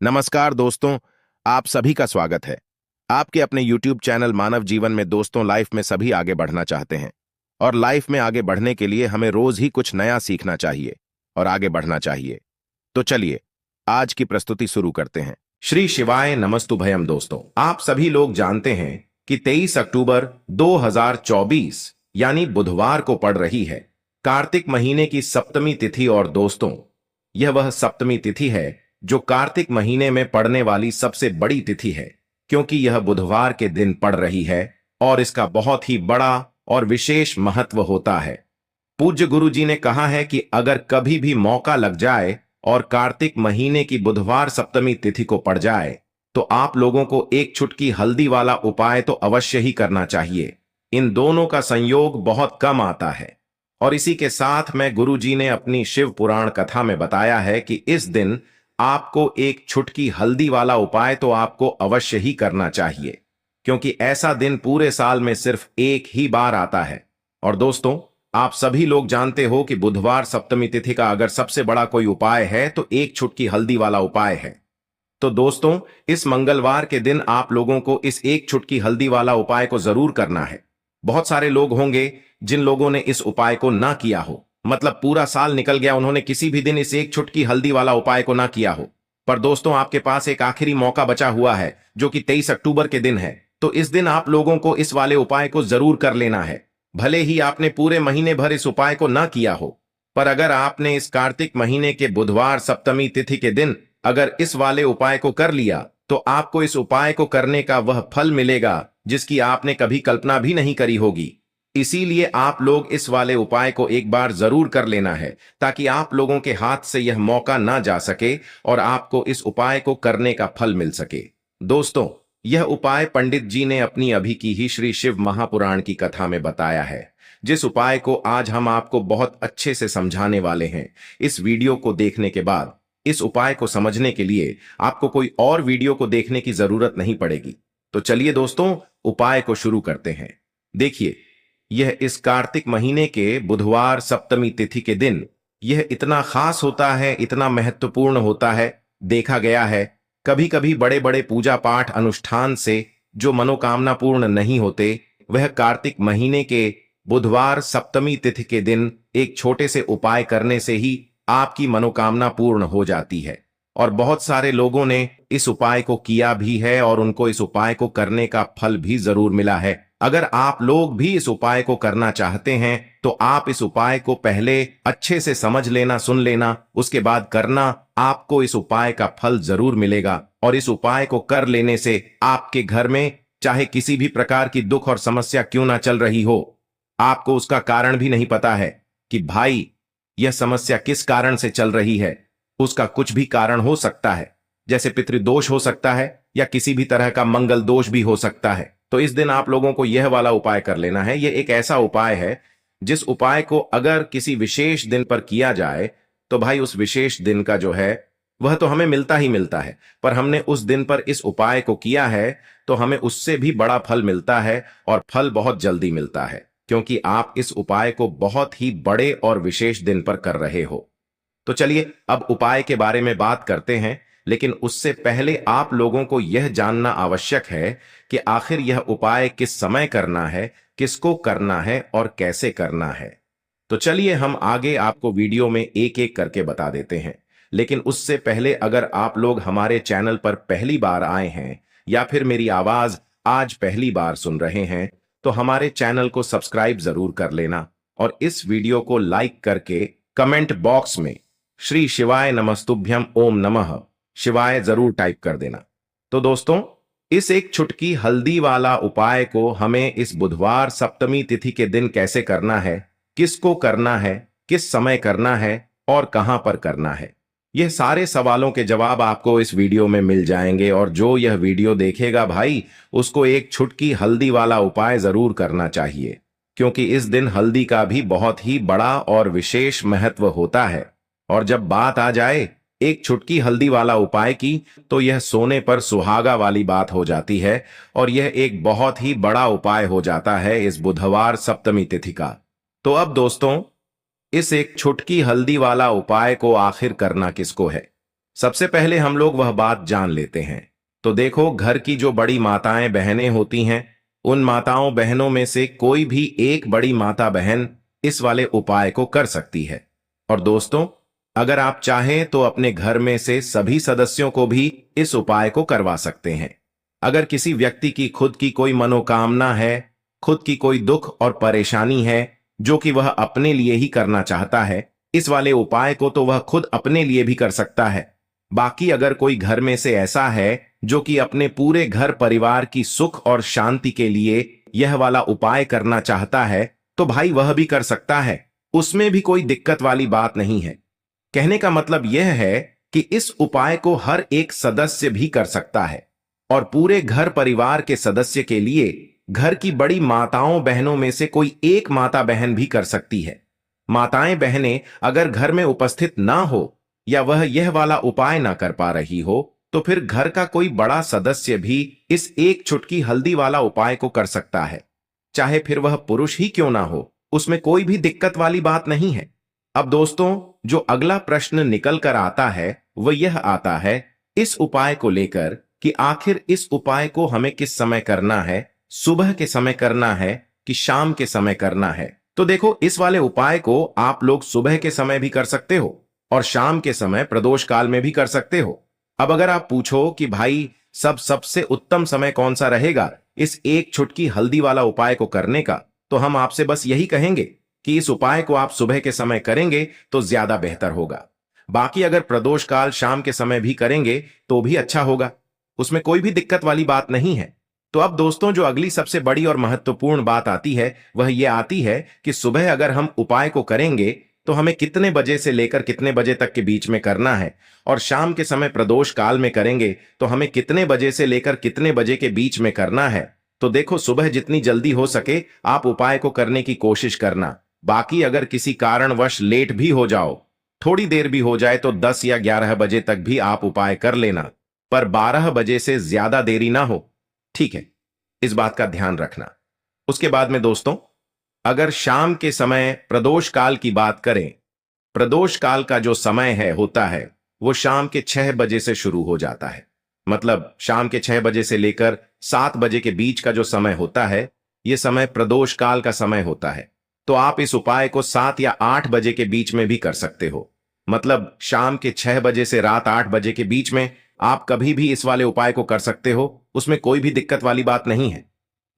नमस्कार दोस्तों, आप सभी का स्वागत है। आपके अपने YouTube चैनल मानव जीवन में दोस्तों लाइफ में सभी आगे बढ़ना चाहते हैं और लाइफ में आगे बढ़ने के लिए हमें रोज ही कुछ नया सीखना चाहिए और आगे बढ़ना चाहिए। तो चलिए आज की प्रस्तुति शुरू करते हैं। श्री शिवाय नमस्तुभयम। दोस्तों, आप सभी लोग जानते हैं कि 23 अक्टूबर 2024 यानी बुधवार को पड़ रही है कार्तिक महीने की सप्तमी तिथि। और दोस्तों, यह वह सप्तमी तिथि है जो कार्तिक महीने में पड़ने वाली सबसे बड़ी तिथि है, क्योंकि यह बुधवार के दिन पड़ रही है और इसका बहुत ही बड़ा और विशेष महत्व होता है। पूज्य गुरु जी ने कहा है कि अगर कभी भी मौका लग जाए और कार्तिक महीने की बुधवार सप्तमी तिथि को पड़ जाए तो आप लोगों को एक चुटकी हल्दी वाला उपाय तो अवश्य ही करना चाहिए। इन दोनों का संयोग बहुत कम आता है और इसी के साथ में गुरु जी ने अपनी शिव पुराण कथा में बताया है कि इस दिन आपको एक चुटकी हल्दी वाला उपाय तो आपको अवश्य ही करना चाहिए, क्योंकि ऐसा दिन पूरे साल में सिर्फ एक ही बार आता है। और दोस्तों, आप सभी लोग जानते हो कि बुधवार सप्तमी तिथि का अगर सबसे बड़ा कोई उपाय है तो एक चुटकी हल्दी वाला उपाय है। तो दोस्तों, इस मंगलवार के दिन आप लोगों को इस एक चुटकी हल्दी वाला उपाय को जरूर करना है। बहुत सारे लोग होंगे जिन लोगों ने इस उपाय को ना किया हो, मतलब पूरा साल निकल गया, उन्होंने किसी भी दिन इस एक चुटकी हल्दी वाला उपाय को ना किया हो। पर दोस्तों, आपके पास एक आखिरी मौका बचा हुआ है जो कि 23 अक्टूबर के दिन है। तो इस दिन आप लोगों को इस वाले उपाय को जरूर कर लेना है। भले ही आपने पूरे महीने भर इस उपाय को ना किया हो, पर अगर आपने इस कार्तिक महीने के बुधवार सप्तमी तिथि के दिन अगर इस वाले उपाय को कर लिया तो आपको इस उपाय को करने का वह फल मिलेगा जिसकी आपने कभी कल्पना भी नहीं करी होगी। इसीलिए आप लोग इस वाले उपाय को एक बार जरूर कर लेना है, ताकि आप लोगों के हाथ से यह मौका ना जा सके और आपको इस उपाय को करने का फल मिल सके। दोस्तों, यह उपाय पंडित जी ने अपनी अभी की ही श्री शिव महापुराण की कथा में बताया है, जिस उपाय को आज हम आपको बहुत अच्छे से समझाने वाले हैं। इस वीडियो को देखने के बाद इस उपाय को समझने के लिए आपको कोई और वीडियो को देखने की जरूरत नहीं पड़ेगी। तो चलिए दोस्तों, उपाय को शुरू करते हैं। देखिए, यह इस कार्तिक महीने के बुधवार सप्तमी तिथि के दिन यह इतना खास होता है, इतना महत्वपूर्ण होता है। देखा गया है कभी कभी बड़े बड़े पूजा पाठ अनुष्ठान से जो मनोकामना पूर्ण नहीं होते, वह कार्तिक महीने के बुधवार सप्तमी तिथि के दिन एक छोटे से उपाय करने से ही आपकी मनोकामना पूर्ण हो जाती है। और बहुत सारे लोगों ने इस उपाय को किया भी है और उनको इस उपाय को करने का फल भी जरूर मिला है। अगर आप लोग भी इस उपाय को करना चाहते हैं तो आप इस उपाय को पहले अच्छे से समझ लेना, सुन लेना, उसके बाद करना। आपको इस उपाय का फल जरूर मिलेगा और इस उपाय को कर लेने से आपके घर में चाहे किसी भी प्रकार की दुख और समस्या क्यों ना चल रही हो, आपको उसका कारण भी नहीं पता है कि भाई यह समस्या किस कारण से चल रही है। उसका कुछ भी कारण हो सकता है, जैसे पितृदोष हो सकता है या किसी भी तरह का मंगल दोष भी हो सकता है। तो इस दिन आप लोगों को यह वाला उपाय कर लेना है। यह एक ऐसा उपाय है जिस उपाय को अगर किसी विशेष दिन पर किया जाए तो भाई उस विशेष दिन का जो है वह तो हमें मिलता ही मिलता है, पर हमने उस दिन पर इस उपाय को किया है तो हमें उससे भी बड़ा फल मिलता है और फल बहुत जल्दी मिलता है, क्योंकि आप इस उपाय को बहुत ही बड़े और विशेष दिन पर कर रहे हो। तो चलिए अब उपाय के बारे में बात करते हैं, लेकिन उससे पहले आप लोगों को यह जानना आवश्यक है कि आखिर यह उपाय किस समय करना है, किसको करना है और कैसे करना है। तो चलिए हम आगे आपको वीडियो में एक एक करके बता देते हैं। लेकिन उससे पहले अगर आप लोग हमारे चैनल पर पहली बार आए हैं या फिर मेरी आवाज आज पहली बार सुन रहे हैं तो हमारे चैनल को सब्सक्राइब जरूर कर लेना और इस वीडियो को लाइक करके कमेंट बॉक्स में श्री शिवाय नमस्तुभ्यम ओम नमः शिवाय जरूर टाइप कर देना। तो दोस्तों, इस एक चुटकी हल्दी वाला उपाय को हमें इस बुधवार सप्तमी तिथि के दिन कैसे करना है, किसको करना है, किस समय करना है और कहां पर करना है, यह सारे सवालों के जवाब आपको इस वीडियो में मिल जाएंगे। और जो यह वीडियो देखेगा भाई, उसको एक चुटकी हल्दी वाला उपाय जरूर करना चाहिए, क्योंकि इस दिन हल्दी का भी बहुत ही बड़ा और विशेष महत्व होता है। और जब बात आ जाए एक चुटकी हल्दी वाला उपाय की तो यह सोने पर सुहागा वाली बात हो जाती है और यह एक बहुत ही बड़ा उपाय हो जाता है इस बुधवार सप्तमी तिथि का। तो अब दोस्तों, इस एक चुटकी हल्दी वाला उपाय को आखिर करना किसको है? सबसे पहले हम लोग वह बात जान लेते हैं। तो देखो, घर की जो बड़ी माताएं बहनें होती हैं, उन माताओं बहनों में से कोई भी एक बड़ी माता बहन इस वाले उपाय को कर सकती है। और दोस्तों, अगर आप चाहें तो अपने घर में से सभी सदस्यों को भी इस उपाय को करवा सकते हैं। अगर किसी व्यक्ति की खुद की कोई मनोकामना है, खुद की कोई दुख और परेशानी है जो कि वह अपने लिए ही करना चाहता है, इस वाले उपाय को तो वह खुद अपने लिए भी कर सकता है। बाकी अगर कोई घर में से ऐसा है जो कि अपने पूरे घर परिवार की सुख और शांति के लिए यह वाला उपाय करना चाहता है, तो भाई वह भी कर सकता है। उसमें भी कोई दिक्कत वाली बात नहीं है। कहने का मतलब यह है कि इस उपाय को हर एक सदस्य भी कर सकता है और पूरे घर परिवार के सदस्य के लिए घर की बड़ी माताओं बहनों में से कोई एक माता बहन भी कर सकती है। माताएं बहनें अगर घर में उपस्थित ना हो या वह यह वाला उपाय ना कर पा रही हो, तो फिर घर का कोई बड़ा सदस्य भी इस एक चुटकी हल्दी वाला उपाय को कर सकता है। चाहे फिर वह पुरुष ही क्यों ना हो, उसमें कोई भी दिक्कत वाली बात नहीं है। अब दोस्तों, जो अगला प्रश्न निकल कर आता है वह यह आता है इस उपाय को लेकर कि आखिर इस उपाय को हमें किस समय करना है, सुबह के समय करना है कि शाम के समय करना है। तो देखो, इस वाले उपाय को आप लोग सुबह के समय भी कर सकते हो और शाम के समय प्रदोष काल में भी कर सकते हो। अब अगर आप पूछो कि भाई सबसे उत्तम समय कौन सा रहेगा इस एक छुटकी हल्दी वाला उपाय को करने का, तो हम आपसे बस यही कहेंगे कि इस उपाय को आप सुबह के समय करेंगे तो ज्यादा बेहतर होगा। बाकी अगर प्रदोष काल शाम के समय भी करेंगे तो भी अच्छा होगा, उसमें कोई भी दिक्कत वाली बात नहीं है। तो अब दोस्तों, जो अगली सबसे बड़ी और महत्वपूर्ण बात आती है वह यह आती है कि सुबह अगर हम उपाय को करेंगे तो हमें कितने बजे से लेकर कितने बजे तक के बीच में करना है, और शाम के समय प्रदोष काल में करेंगे तो हमें कितने बजे से लेकर कितने बजे के बीच में करना है। तो देखो, सुबह जितनी जल्दी हो सके आप उपाय को करने की कोशिश करना। बाकी अगर किसी कारणवश लेट भी हो जाओ, थोड़ी देर भी हो जाए, तो 10 या 11 बजे तक भी आप उपाय कर लेना, पर 12 बजे से ज्यादा देरी ना हो। ठीक है, इस बात का ध्यान रखना। उसके बाद में दोस्तों, अगर शाम के समय प्रदोष काल की बात करें, प्रदोष काल का जो समय है होता है वो शाम के 6 बजे से शुरू हो जाता है। मतलब शाम के 6 बजे से लेकर 7 बजे के बीच का जो समय होता है, यह समय प्रदोष काल का समय होता है। तो आप इस उपाय को 7 या 8 बजे के बीच में भी कर सकते हो। मतलब शाम के 6 बजे से रात 8 बजे के बीच में आप कभी भी इस वाले उपाय को कर सकते हो, उसमें कोई भी दिक्कत वाली बात नहीं है।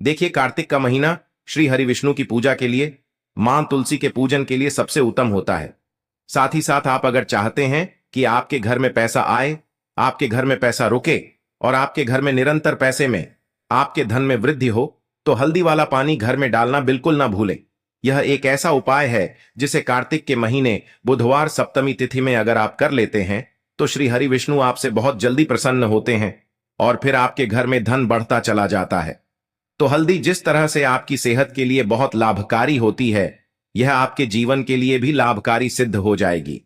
देखिए, कार्तिक का महीना श्री हरि विष्णु की पूजा के लिए, मां तुलसी के पूजन के लिए सबसे उत्तम होता है। साथ ही साथ आप अगर चाहते हैं कि आपके घर में पैसा आए, आपके घर में पैसा रुके और आपके घर में निरंतर पैसे में, आपके धन में वृद्धि हो, तो हल्दी वाला पानी घर में डालना बिल्कुल ना भूलें। यह एक ऐसा उपाय है जिसे कार्तिक के महीने बुधवार सप्तमी तिथि में अगर आप कर लेते हैं तो श्री हरि विष्णु आपसे बहुत जल्दी प्रसन्न होते हैं और फिर आपके घर में धन बढ़ता चला जाता है। तो हल्दी जिस तरह से आपकी सेहत के लिए बहुत लाभकारी होती है, यह आपके जीवन के लिए भी लाभकारी सिद्ध हो जाएगी।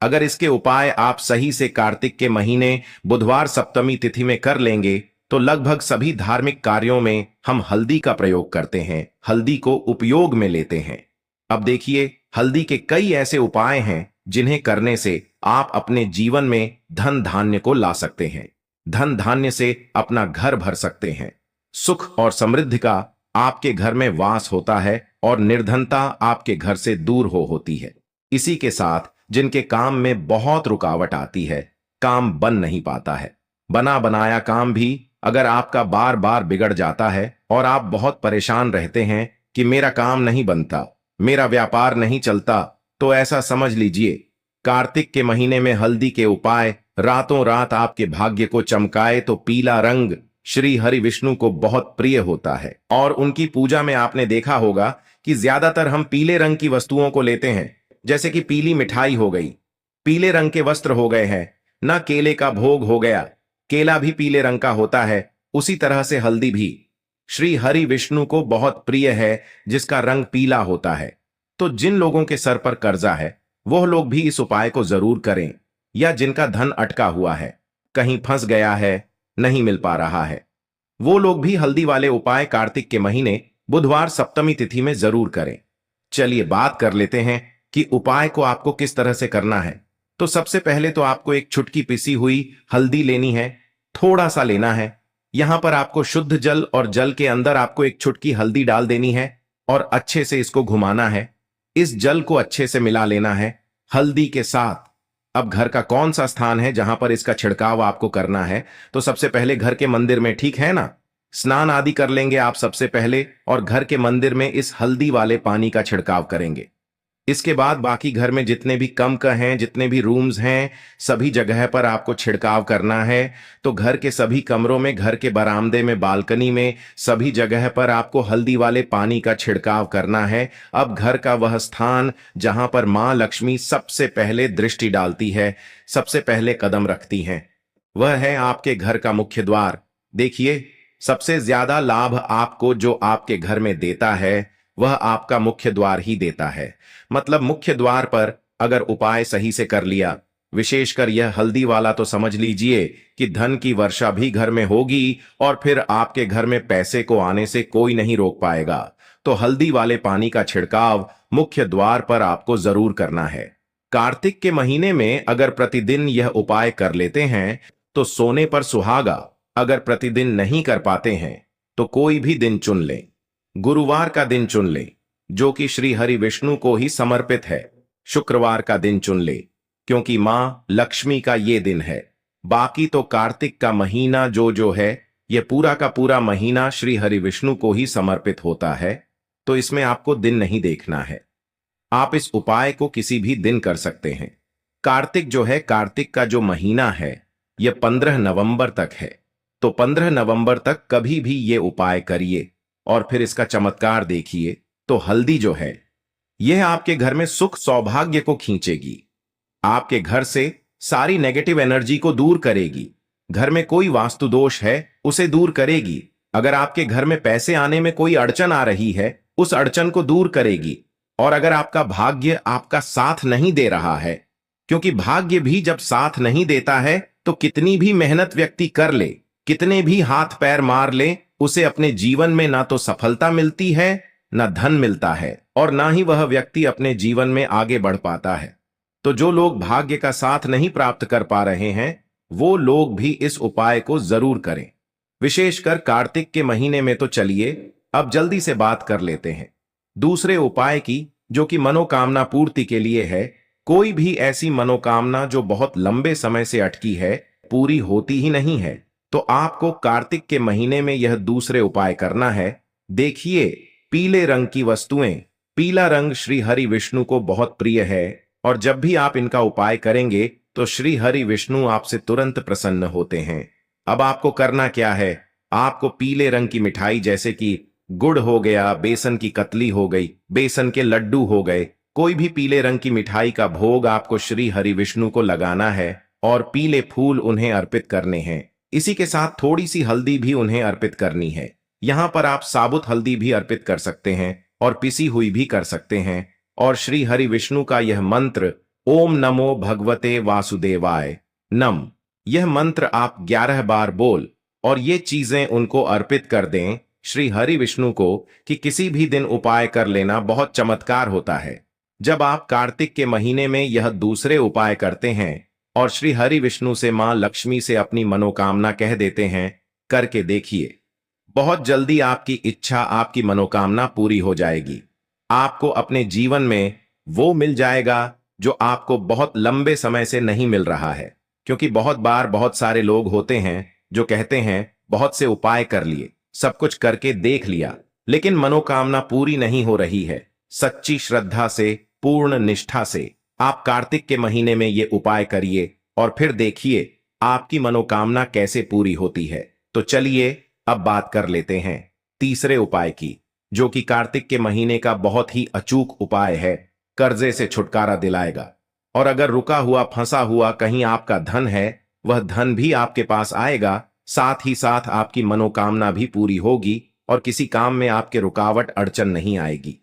अगर इसके उपाय आप सही से कार्तिक के महीने बुधवार सप्तमी तिथि में कर लेंगे तो लगभग सभी धार्मिक कार्यों में हम हल्दी का प्रयोग करते हैं, हल्दी को उपयोग में लेते हैं। अब देखिए, हल्दी के कई ऐसे उपाय हैं जिन्हें करने से आप अपने जीवन में धन धान्य को ला सकते हैं, धन धान्य से अपना घर भर सकते हैं, सुख और समृद्धि का आपके घर में वास होता है और निर्धनता आपके घर से दूर होती है। इसी के साथ जिनके काम में बहुत रुकावट आती है, काम बन नहीं पाता है, बना बनाया काम भी अगर आपका बार बार बिगड़ जाता है और आप बहुत परेशान रहते हैं कि मेरा काम नहीं बनता, मेरा व्यापार नहीं चलता, तो ऐसा समझ लीजिए कार्तिक के महीने में हल्दी के उपाय रातों रात आपके भाग्य को चमकाए तो पीला रंग श्री हरि विष्णु को बहुत प्रिय होता है। और उनकी पूजा में आपने देखा होगा कि ज्यादातर हम पीले रंग की वस्तुओं को लेते हैं, जैसे कि पीली मिठाई हो गई, पीले रंग के वस्त्र हो गए हैं, ना केले का भोग हो गया, केला भी पीले रंग का होता है, उसी तरह से हल्दी भी श्री हरि विष्णु को बहुत प्रिय है जिसका रंग पीला होता है। तो जिन लोगों के सर पर कर्जा है वह लोग भी इस उपाय को जरूर करें, या जिनका धन अटका हुआ है, कहीं फंस गया है, नहीं मिल पा रहा है, वो लोग भी हल्दी वाले उपाय कार्तिक के महीने बुधवार सप्तमी तिथि में जरूर करें। चलिए बात कर लेते हैं कि उपाय को आपको किस तरह से करना है। तो सबसे पहले तो आपको एक चुटकी पिसी हुई हल्दी लेनी है, थोड़ा सा लेना है। यहां पर आपको शुद्ध जल और जल के अंदर आपको एक चुटकी हल्दी डाल देनी है और अच्छे से इसको घुमाना है। इस जल को अच्छे से मिला लेना है हल्दी के साथ। अब घर का कौन सा स्थान है जहां पर इसका छिड़काव आपको करना है? तो सबसे पहले घर के मंदिर में, ठीक है ना? स्नान आदि कर लेंगे आप सबसे पहले और घर के मंदिर में इस हल्दी वाले पानी का छिड़काव करेंगे। इसके बाद बाकी घर में जितने भी कमक हैं, जितने भी रूम्स हैं, सभी जगह पर आपको छिड़काव करना है। तो घर के सभी कमरों में, घर के बरामदे में, बालकनी में, सभी जगह पर आपको हल्दी वाले पानी का छिड़काव करना है। अब घर का वह स्थान जहां पर मां लक्ष्मी सबसे पहले दृष्टि डालती है, सबसे पहले कदम रखती हैं, वह है आपके घर का मुख्य द्वार। देखिए, सबसे ज्यादा लाभ आपको जो आपके घर में देता है वह आपका मुख्य द्वार ही देता है। मतलब मुख्य द्वार पर अगर उपाय सही से कर लिया, विशेषकर यह हल्दी वाला, तो समझ लीजिए कि धन की वर्षा भी घर में होगी और फिर आपके घर में पैसे को आने से कोई नहीं रोक पाएगा। तो हल्दी वाले पानी का छिड़काव मुख्य द्वार पर आपको जरूर करना है। कार्तिक के महीने में अगर प्रतिदिन यह उपाय कर लेते हैं तो सोने पर सुहागा। अगर प्रतिदिन नहीं कर पाते हैं तो कोई भी दिन चुन लें। गुरुवार का दिन चुन ले जो कि श्री हरि विष्णु को ही समर्पित है। शुक्रवार का दिन चुन ले क्योंकि मां लक्ष्मी का ये दिन है। बाकी तो कार्तिक का महीना जो है, ये पूरा का पूरा महीना श्री हरि विष्णु को ही समर्पित होता है। तो इसमें आपको दिन नहीं देखना है, आप इस उपाय को किसी भी दिन कर सकते हैं। कार्तिक जो है, कार्तिक का जो महीना है, यह 15 नवंबर तक है। तो 15 नवंबर तक कभी भी ये उपाय करिए और फिर इसका चमत्कार देखिए। तो हल्दी जो है, यह आपके घर में सुख सौभाग्य को खींचेगी, आपके घर से सारी नेगेटिव एनर्जी को दूर करेगी। घर में कोई वास्तु दोष है उसे दूर करेगी। अगर आपके घर में पैसे आने में कोई अड़चन आ रही है, उस अड़चन को दूर करेगी। और अगर आपका भाग्य आपका साथ नहीं दे रहा है, क्योंकि भाग्य भी जब साथ नहीं देता है तो कितनी भी मेहनत व्यक्ति कर ले, कितने भी हाथ पैर मार ले, उसे अपने जीवन में ना तो सफलता मिलती है, ना धन मिलता है, और ना ही वह व्यक्ति अपने जीवन में आगे बढ़ पाता है। तो जो लोग भाग्य का साथ नहीं प्राप्त कर पा रहे हैं, वो लोग भी इस उपाय को जरूर करें। विशेषकर कार्तिक के महीने में। तो चलिए अब जल्दी से बात कर लेते हैं दूसरे उपाय की, जो कि मनोकामना पूर्ति के लिए है। कोई भी ऐसी मनोकामना जो बहुत लंबे समय से अटकी है, पूरी होती ही नहीं है, तो आपको कार्तिक के महीने में यह दूसरे उपाय करना है। देखिए, पीले रंग की वस्तुएं, पीला रंग श्री हरि विष्णु को बहुत प्रिय है और जब भी आप इनका उपाय करेंगे तो श्री हरि विष्णु आपसे तुरंत प्रसन्न होते हैं। अब आपको करना क्या है? आपको पीले रंग की मिठाई जैसे कि गुड़ हो गया, बेसन की कतली हो गई, बेसन के लड्डू हो गए, कोई भी पीले रंग की मिठाई का भोग आपको श्री हरि विष्णु को लगाना है और पीले फूल उन्हें अर्पित करने हैं। इसी के साथ थोड़ी सी हल्दी भी उन्हें अर्पित करनी है। यहां पर आप साबुत हल्दी भी अर्पित कर सकते हैं और पिसी हुई भी कर सकते हैं। और श्री हरि विष्णु का यह मंत्र, ओम नमो भगवते वासुदेवाय नम, यह मंत्र आप 11 बार बोल और ये चीजें उनको अर्पित कर दें श्री हरि विष्णु को, कि किसी भी दिन उपाय कर लेना बहुत चमत्कार होता है। जब आप कार्तिक के महीने में यह दूसरे उपाय करते हैं और श्री हरि विष्णु से मां लक्ष्मी से अपनी मनोकामना कह देते हैं, करके देखिए, बहुत जल्दी आपकी इच्छा, आपकी मनोकामना पूरी हो जाएगी। आपको अपने जीवन में वो मिल जाएगा जो आपको बहुत लंबे समय से नहीं मिल रहा है। क्योंकि बहुत बार बहुत सारे लोग होते हैं जो कहते हैं बहुत से उपाय कर लिए, सब कुछ करके देख लिया, लेकिन मनोकामना पूरी नहीं हो रही है। सच्ची श्रद्धा से, पूर्ण निष्ठा से आप कार्तिक के महीने में ये उपाय करिए और फिर देखिए आपकी मनोकामना कैसे पूरी होती है। तो चलिए अब बात कर लेते हैं तीसरे उपाय की, जो कि कार्तिक के महीने का बहुत ही अचूक उपाय है। कर्जे से छुटकारा दिलाएगा और अगर रुका हुआ, फंसा हुआ कहीं आपका धन है, वह धन भी आपके पास आएगा। साथ ही साथ आपकी मनोकामना भी पूरी होगी और किसी काम में आपके रुकावट, अड़चन नहीं आएगी।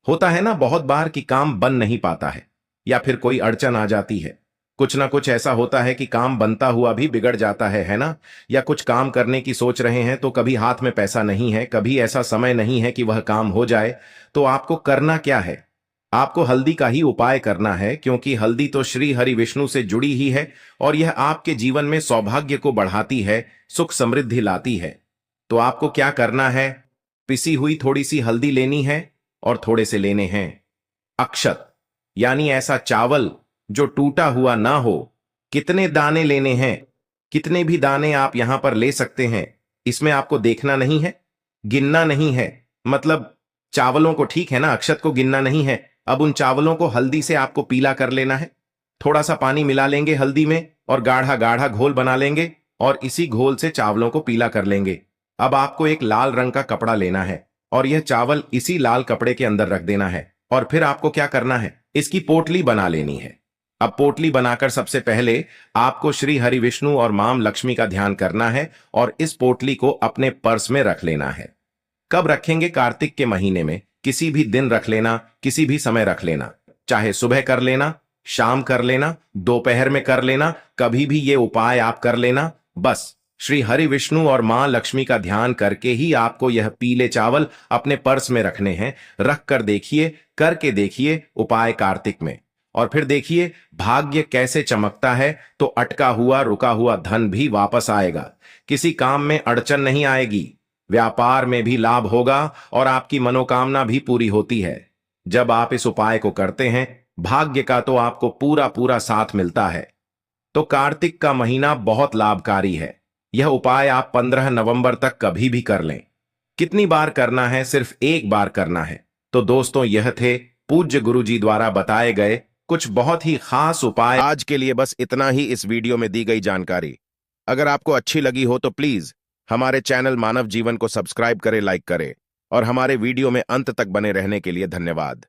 होता है ना बहुत बार कि काम बन नहीं पाता है या फिर कोई अड़चन आ जाती है, कुछ ना कुछ ऐसा होता है कि काम बनता हुआ भी बिगड़ जाता है ना? या कुछ काम करने की सोच रहे हैं तो कभी हाथ में पैसा नहीं है, कभी ऐसा समय नहीं है कि वह काम हो जाए। तो आपको करना क्या है? आपको हल्दी का ही उपाय करना है, क्योंकि हल्दी तो श्री हरि विष्णु से जुड़ी ही है और यह आपके जीवन में सौभाग्य को बढ़ाती है, सुख समृद्धि लाती है। तो आपको क्या करना है, पिसी हुई थोड़ी सी हल्दी लेनी है और थोड़े से लेने हैं अक्षत, यानी ऐसा चावल जो टूटा हुआ ना हो। कितने दाने लेने हैं, कितने भी दाने आप यहां पर ले सकते हैं, इसमें आपको देखना नहीं है, गिनना नहीं है। मतलब चावलों को, ठीक है ना, अक्षत को गिनना नहीं है। अब उन चावलों को हल्दी से आपको पीला कर लेना है। थोड़ा सा पानी मिला लेंगे हल्दी में और गाढ़ा गाढ़ा घोल बना लेंगे और इसी घोल से चावलों को पीला कर लेंगे। अब आपको एक लाल रंग का कपड़ा लेना है और यह चावल इसी लाल कपड़े के अंदर रख देना है। और फिर आपको क्या करना है, इसकी पोटली बना लेनी है। अब पोटली बनाकर सबसे पहले आपको श्री हरि विष्णु और मां लक्ष्मी का ध्यान करना है और इस पोटली को अपने पर्स में रख लेना है। कब रखेंगे, कार्तिक के महीने में किसी भी दिन रख लेना, किसी भी समय रख लेना, चाहे सुबह कर लेना, शाम कर लेना, दोपहर में कर लेना, कभी भी ये उपाय आप कर लेना। बस श्री हरि विष्णु और मां लक्ष्मी का ध्यान करके ही आपको यह पीले चावल अपने पर्स में रखने हैं। रख कर देखिए, करके देखिए उपाय कार्तिक में, और फिर देखिए भाग्य कैसे चमकता है। तो अटका हुआ रुका हुआ धन भी वापस आएगा, किसी काम में अड़चन नहीं आएगी, व्यापार में भी लाभ होगा और आपकी मनोकामना भी पूरी होती है। जब आप इस उपाय को करते हैं, भाग्य का तो आपको पूरा पूरा साथ मिलता है। तो कार्तिक का महीना बहुत लाभकारी है। यह उपाय आप 15 नवंबर तक कभी भी कर लें। कितनी बार करना है, सिर्फ एक बार करना है। तो दोस्तों, यह थे पूज्य गुरु जी द्वारा बताए गए कुछ बहुत ही खास उपाय। आज के लिए बस इतना ही इस वीडियो में दी गई जानकारी। अगर आपको अच्छी लगी हो तो प्लीज हमारे चैनल मानव जीवन को सब्सक्राइब करें, लाइक करें और हमारे वीडियो में अंत तक बने रहने के लिए धन्यवाद।